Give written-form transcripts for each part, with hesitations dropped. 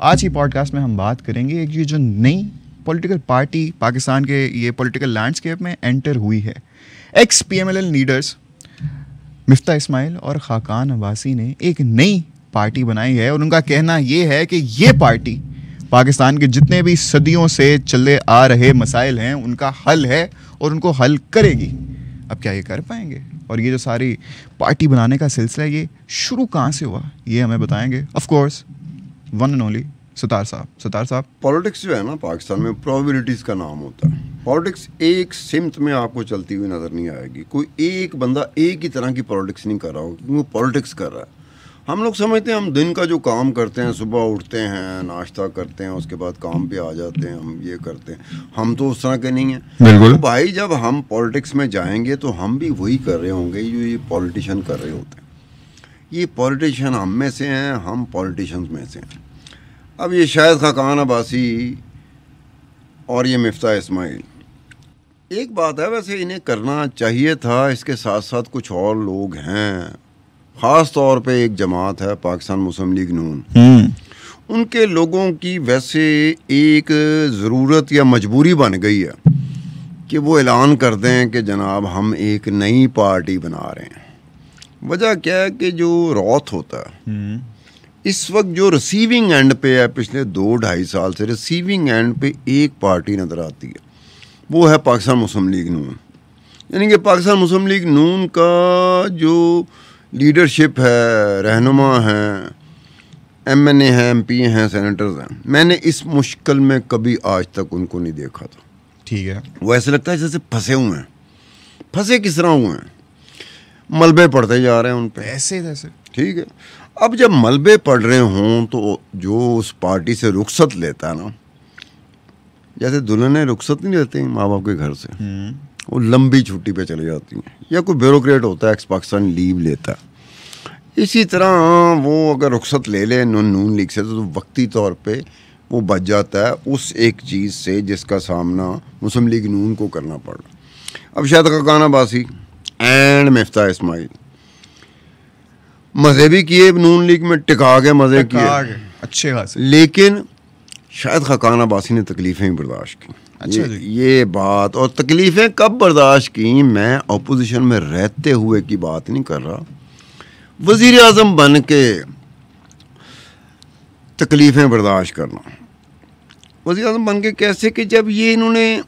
आज की पॉडकास्ट में हम बात करेंगे कि जो नई पॉलिटिकल पार्टी पाकिस्तान के ये पॉलिटिकल लैंडस्केप में एंटर हुई है। Ex PMLN leaders Miftah Ismail और खाकान अब्बासी ने एक नई पार्टी बनाई है और उनका कहना ये है कि ये पार्टी पाकिस्तान के जितने भी सदियों से चले आ रहे मसाइल हैं उनका हल है और उनको हल करेगी। अब क्या ये कर पाएंगे? और ये जो सारी पार्टी बनाने का सिलसिला ये शुरू कहाँ से हुआ ये हमें बताएंगे of course one and only Sattar साहब। पॉलिटिक्स जो है ना पाकिस्तान में प्रोबेबिलिटीज़ का नाम होता है। पॉलिटिक्स एक सिमत में आपको चलती हुई नज़र नहीं आएगी। कोई एक बंदा एक ही तरह की पॉलिटिक्स नहीं कर रहा हो, क्योंकि वो पॉलिटिक्स कर रहा है। हम लोग समझते हैं हम दिन का जो काम करते हैं, सुबह उठते हैं, नाश्ता करते हैं, उसके बाद काम पे आ जाते हैं, हम ये करते हैं, हम तो उस तरह के नहीं हैं। बिल्कुल। तो भाई जब हम पॉलिटिक्स में जाएंगे तो हम भी वही कर रहे होंगे जो ये पॉलिटिशियन कर रहे होते हैं। ये पॉलिटिशियन हम में से हैं, हम पॉलिटिशियंस में से हैं। अब ये शायद खाकान अब्बासी और ये मिफ्ता इस्माइल, एक बात है वैसे इन्हें करना चाहिए था, इसके साथ साथ कुछ और लोग हैं, ख़ास तौर पे एक जमात है पाकिस्तान मुस्लिम लीग नून। उनके लोगों की वैसे एक ज़रूरत या मजबूरी बन गई है कि वो ऐलान कर दें कि जनाब हम एक नई पार्टी बना रहे हैं। वजह क्या है कि जो रौत होता है इस वक्त जो रिसीविंग एंड पे है, पिछले 2-2.5 साल से रिसीविंग एंड पे एक पार्टी नज़र आती है, वो है पाकिस्तान मुस्लिम लीग नून। यानी कि पाकिस्तान मुस्लिम लीग नून का जो लीडरशिप है, रहनुमा हैं, MNA हैं, MP हैं, सेनेटर्स हैं, मैंने इस मुश्किल में कभी आज तक उनको नहीं देखा था। ठीक है। वो ऐसे लगता है जैसे फंसे हुए हैं। फंसे किस तरह हुए हैं? मलबे पड़ते जा रहे हैं उन पे ऐसे जैसे। ठीक है। अब जब मलबे पड़ रहे हों तो जो उस पार्टी से रुखसत लेता है ना, जैसे दुल्हनें रुखसत नहीं लेती माँ बाप के घर से, वो लंबी छुट्टी पे चले जाती हैं, या कोई ब्यूरोक्रेट होता है एक्स पाकिस्तान लीव लेता है, इसी तरह वो अगर रुखसत ले ले नून लीग से तो वक्ती तौर पे वो बच जाता है उस एक चीज़ से जिसका सामना मुस्लिम लीग नून को करना पड़ रहा। अब शायद खाकान अब्बासी एंड मिफ्ता इस्माइल मज़े भी किए नून लीग में, टिका के मज़े किए अच्छे खासे, लेकिन शायद खाकान अब्बासी ने तकलीफ़ें ही बर्दाश्त की। अच्छा ये बात, और तकलीफ़ें कब बर्दाश्त की, मैं अपोजिशन में रहते हुए की बात नहीं कर रहा, वज़ीर आज़म बन के तकलीफ़ें बर्दाश्त करना। वज़ीर आज़म बन के कैसे कि जब ये इन्होंने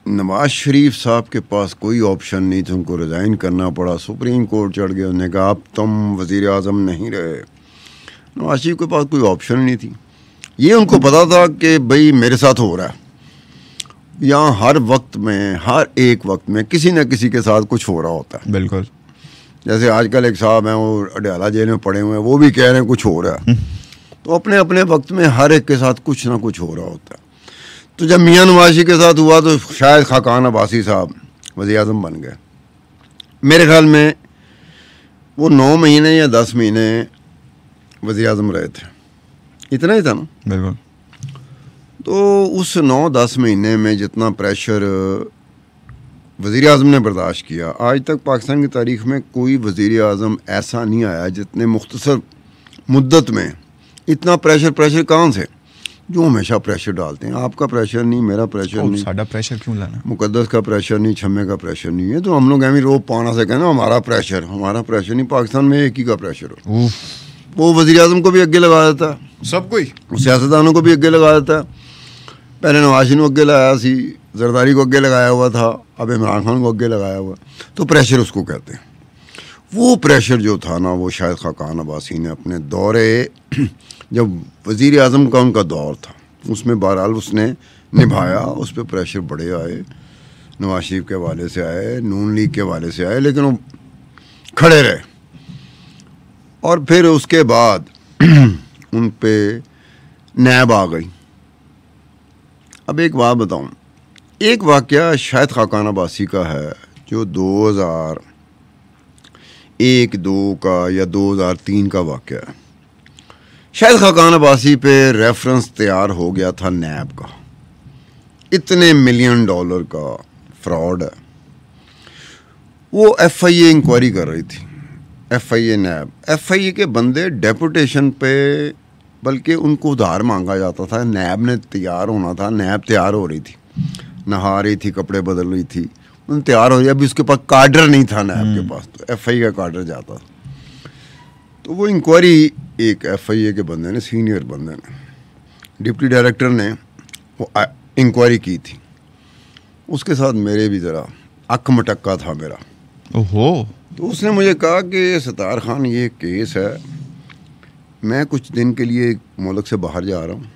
नवाज शरीफ साहब के पास कोई ऑप्शन नहीं था, उनको रिज़ाइन करना पड़ा, सुप्रीम कोर्ट चढ़ गया, उन्होंने कहा अब तुम वज़ीर आज़म नहीं रहे। नवाज शरीफ के पास कोई ऑप्शन नहीं थी। ये उनको पता था कि भाई मेरे साथ हो रहा है, यहाँ हर वक्त में, हर एक वक्त में किसी न किसी के साथ कुछ हो रहा होता है। बिल्कुल। जैसे आजकल एक साहब हैं वो अडयाला जेल में पड़े हुए हैं, वो भी कह रहे हैं कुछ हो रहा है। तो अपने अपने वक्त में हर एक के साथ कुछ ना कुछ हो रहा होता है। तो जब मियां नवाज़ के साथ हुआ तो शायद खाकान अब्बासी साहब वज़ीर आज़म बन गए। मेरे ख्याल में वो 9 महीने या 10 महीने वज़ीर आज़म रहे थे, इतना ही था ना। बिल्कुल। तो उस 9-10 महीने में जितना प्रेशर वज़ीर आज़म ने बर्दाश्त किया, आज तक पाकिस्तान की तारीख़ में कोई वज़ीर आज़म ऐसा नहीं आया जितने मुख्तसर मुद्दत में इतना प्रेशर कहाँ से, जो हमेशा प्रेशर डालते हैं। आपका प्रेशर नहीं, मेरा प्रेशर नहीं, साडा प्रेशर क्यों लाना, मुकद्दस का प्रेशर नहीं, छम्मे का प्रेशर नहीं है। तो हम लोग एवं रोप पाना से कहना हमारा प्रेशर नहीं, पाकिस्तान में एक ही का प्रेशर हो। वो वज़ीर आज़म को भी अगे लगा देता है, सब कोई सियासतदानों को भी अगे लगा देता है। पहले नवाज शरीफ को अगे लगाया सी, जरदारी को अगे लगाया हुआ था, अब इमरान खान को अगे लगाया हुआ, तो प्रेशर उसको कहते हैं। वो प्रेशर जो था ना, वो शायद खाकान अब्बासी ने अपने दौरे जब वज़ीर आज़म का उनका दौर था उसमें बहरहाल उसने निभाया। उस पर प्रेशर बड़े आए, नवाज शरीफ के हवाले से आए, नून लीग के हवाले से आए, लेकिन वो खड़े रहे। और फिर उसके बाद उन पे नैब आ गई। अब एक बात बताऊं, एक वाक़या शायद खाकान अब्बासी का है जो 2001-2 का या 2003 का वाक़या है। शायद खाकान अब्बासी पे रेफरेंस तैयार हो गया था नैब का, इतने $1 मिलियन का फ्रॉड है। वो FIA इंक्वायरी कर रही थी, FIA नैब, FIA के बंदे डेपुटेशन पे बल्कि उनको उधार मांगा जाता था। नैब ने तैयार होना था, नैब तैयार हो रही थी, नहा रही थी, कपड़े बदल रही थी, उन तैयार हो रही, अभी उसके पास कार्डर नहीं था नैब के पास, तो FIA का कार्डर जाता था। तो वो इंक्वायरी एक FIA के बंदे ने, सीनियर बंदे ने, डिप्टी डायरेक्टर ने वो इंक्वायरी की थी। उसके साथ मेरे भी ज़रा अक मटक्का था मेरा। ओहो। तो उसने मुझे कहा कि सत्तार खान ये केस है, मैं कुछ दिन के लिए मुल्क से बाहर जा रहा हूँ।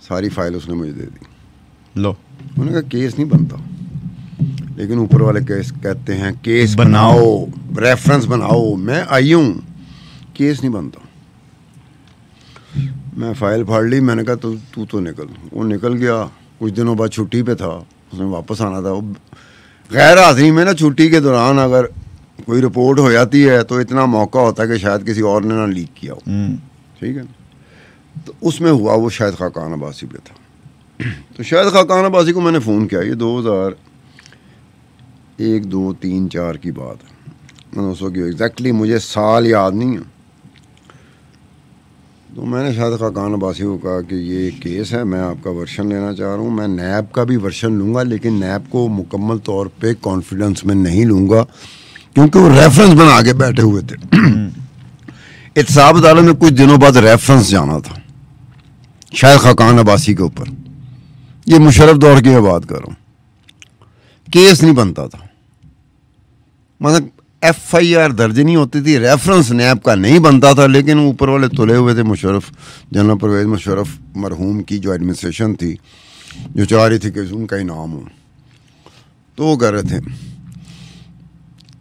सारी फाइल उसने मुझे दे दी। लो, उन्होंने कहा केस नहीं बनता, लेकिन ऊपर वाले केस कहते हैं केस बनाओ, रेफरेंस बनाओ। मैं आई हूँ, केस नहीं बनता। मैं फाइल फाड़ ली, मैंने कहा तू तो निकल। वो निकल गया। कुछ दिनों बाद छुट्टी पे था, उसने वापस आना था। गैर हाजिरी में ना, छुट्टी के दौरान अगर कोई रिपोर्ट हो जाती है तो इतना मौका होता है कि शायद किसी और ने ना लीक किया हो। ठीक है, तो उसमें हुआ वो शायद खाकान अब्बासी पे था। तो शायद खाकान अब्बासी को मैंने फ़ोन किया, ये 2001, 2, 3, 4 की बात है। मैंने उसको किया, एग्जैक्टली मुझे साल याद नहीं है। तो मैंने शायद खाकान अब्बासी को कहा कि ये केस है, मैं आपका वर्शन लेना चाह रहा हूँ। मैं नैब का भी वर्शन लूँगा, लेकिन नैब को मुकम्मल तौर पे कॉन्फिडेंस में नहीं लूँगा, क्योंकि वो रेफरेंस बना के बैठे हुए थे। एहतसाब अदालत में कुछ दिनों बाद रेफरेंस जाना था शायद खाकान अब्बासी के ऊपर। ये मुशर्रफ दौर की मैं बात कर रहा हूँ। केस नहीं बनता था, मतलब FIR दर्ज नहीं होती थी, रेफरेंस नैब का नहीं बनता था। लेकिन ऊपर वाले तुले हुए थे, मुशर्रफ, जनरल परवेज़ मुशर्रफ मरहूम की जो एडमिनिस्ट्रेशन थी, जो चाह रही थी कि उनका ही नाम हो, तो वो कर रहे थे।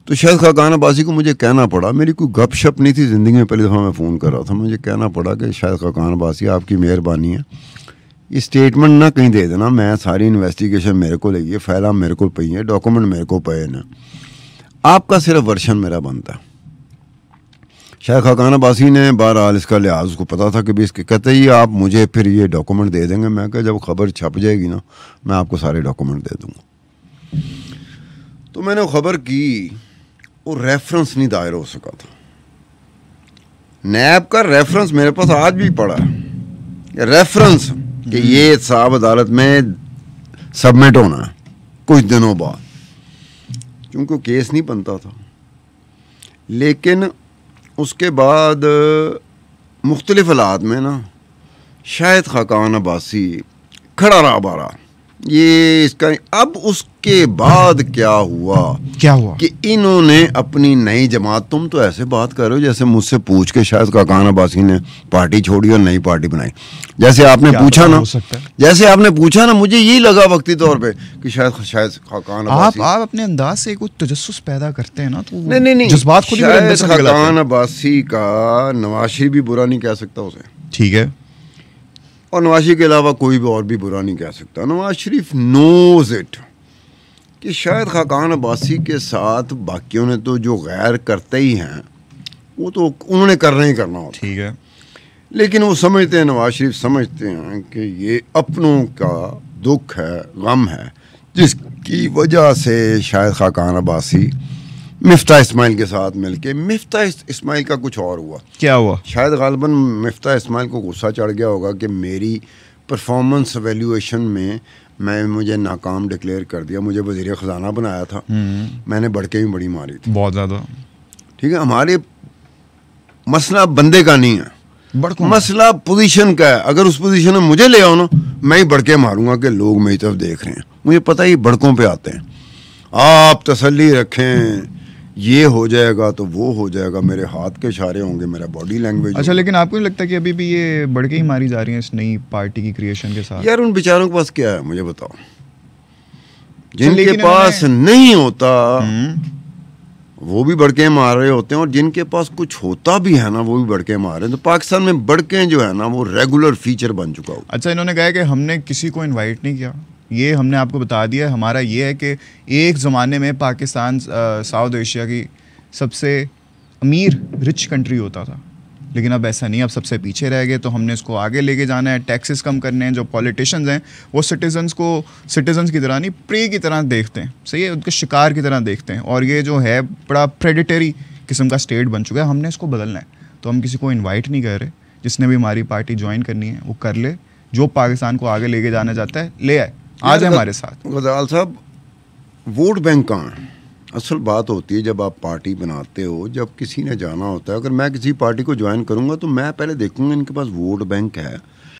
तो शायद खाकान अब्बासी को मुझे कहना पड़ा, मेरी कोई गपशप नहीं थी ज़िंदगी में, पहली दफ़ा मैं फ़ोन कर रहा था, मुझे कहना पड़ा कि शायद खाकान अब्बासी आपकी मेहरबानी है, ये स्टेटमेंट ना कहीं दे देना, मैं सारी इन्वेस्टिगेशन मेरे को लगी है, फाइल मेरे को पई है, डॉक्यूमेंट मेरे को पे ना, आपका सिर्फ वर्शन मेरा बनता। शायद खाकान अब्बासी ने बहरहाल इसका लिहाज, उसको पता था कि भी इसके, कहते ही आप मुझे फिर ये डॉक्यूमेंट दे देंगे। मैं कहा जब खबर छप जाएगी ना, मैं आपको सारे डॉक्यूमेंट दे दूँगा। तो मैंने वो खबर की, वो रेफरेंस नहीं दायर हो सका था। नैब का रेफरेंस मेरे पास आज भी पड़ा है, रेफरेंस कि ये एहतसाब अदालत में सबमिट होना है कुछ दिनों बाद, क्योंकि केस नहीं बनता था। लेकिन उसके बाद मुख्तलिफ हालात में ना, शायद खाकान अब्बासी खड़ा रहा बारा ये इसका। अब उसके बाद क्या हुआ कि इन्होंने अपनी नई जमात, तुम तो ऐसे बात कर रहे हो जैसे मुझसे पूछ के शायद खाकान अब्बासी ने पार्टी छोड़ी और नई पार्टी बनाई। जैसे आपने पूछा ना, मुझे यही लगा वक्ती तौर पे कि शायद खाकान अब्बासी, आप अपने अंदाज से कुछ तजस्सुस पैदा करते हैं ना, तो नहीं, जज्बात खुद ही खाकान अब्बासी का नवाज शरीफ भी बुरा नहीं कह सकता उसे, ठीक है, और नवाज शरीफ के अलावा कोई भी और भी बुरा नहीं कह सकता। नवाज शरीफ नोज इट कि शायद खाकान अब्बासी के साथ बाकियों ने तो जो गैर करते ही हैं, वो तो उन्होंने करना ही करना होता, ठीक है। लेकिन वो समझते हैं, नवाज शरीफ समझते हैं कि ये अपनों का दुख है, गम है, जिसकी वजह से शायद खाकान अब्बासी मिफ्ता इस्माइल के साथ मिलके, मिफ्ता इस्माइल का कुछ और हुआ। क्या हुआ? शायद गालिबन मिफ्ता इस्माइल को गुस्सा चढ़ गया होगा कि मेरी परफॉर्मेंस एवेल्यूएशन में मुझे नाकाम डिक्लेयर कर दिया, मुझे वज़ीर ख़जाना बनाया था, मैंने बढ़के भी बड़ी मारी थी, बहुत ज़्यादा। ठीक है, हमारे मसला बंदे का नहीं है, मसला पोजीशन का है। अगर उस पोजीशन में मुझे ले आओ ना, मैं ही बढ़के मारूंगा कि लोग मेरी तरफ देख रहे हैं, मुझे पता ही बढ़कों पे आते हैं। आप तसल्ली रखें, ये हो जाएगा तो वो हो जाएगा, मेरे हाथ के इशारे होंगे, मेरा बॉडी लैंग्वेज। अच्छा, लेकिन आपको नहीं लगता कि अभी भी ये बढ़ के ही मारी जा रही है इस नई पार्टी की क्रिएशन के साथ? यार उन बेचारों के पास क्या है मुझे बताओ, जिनके पास नहीं होता वो भी बढ़के मार रहे होते हैं, और जिनके पास कुछ होता भी है ना, वो भी बढ़के मार रहे हैं। तो पाकिस्तान में बढ़के जो है ना, वो रेगुलर फीचर बन चुका हो। अच्छा, इन्होंने कहा कि हमने किसी को इन्वाइट नहीं किया, ये हमने आपको बता दिया। हमारा ये है कि एक ज़माने में पाकिस्तान साउथ एशिया की सबसे अमीर रिच कंट्री होता था, लेकिन अब ऐसा नहीं, अब सबसे पीछे रह गए। तो हमने इसको आगे लेके जाना है, टैक्सेस कम करने हैं। जो पॉलिटिशियंस हैं वो सिटीजन्स को सिटीजन्स की तरह नहीं, प्रे की तरह देखते हैं, सही है, उनके शिकार की तरह देखते हैं। और ये जो है बड़ा प्रेडिटरी किस्म का स्टेट बन चुका है, हमने इसको बदलना है। तो हम किसी को इन्वाइट नहीं कर रहे, जिसने भी हमारी पार्टी ज्वाइन करनी है वो कर ले, जो पाकिस्तान को आगे लेके जाना चाहता है ले आए, आ जाए हमारे साथ। गजाल साहब, वोट बैंक कहाँ है? असल बात होती है जब आप पार्टी बनाते हो, जब किसी ने जाना होता है, अगर मैं किसी पार्टी को ज्वाइन करूंगा तो मैं पहले देखूंगा इनके पास वोट बैंक है,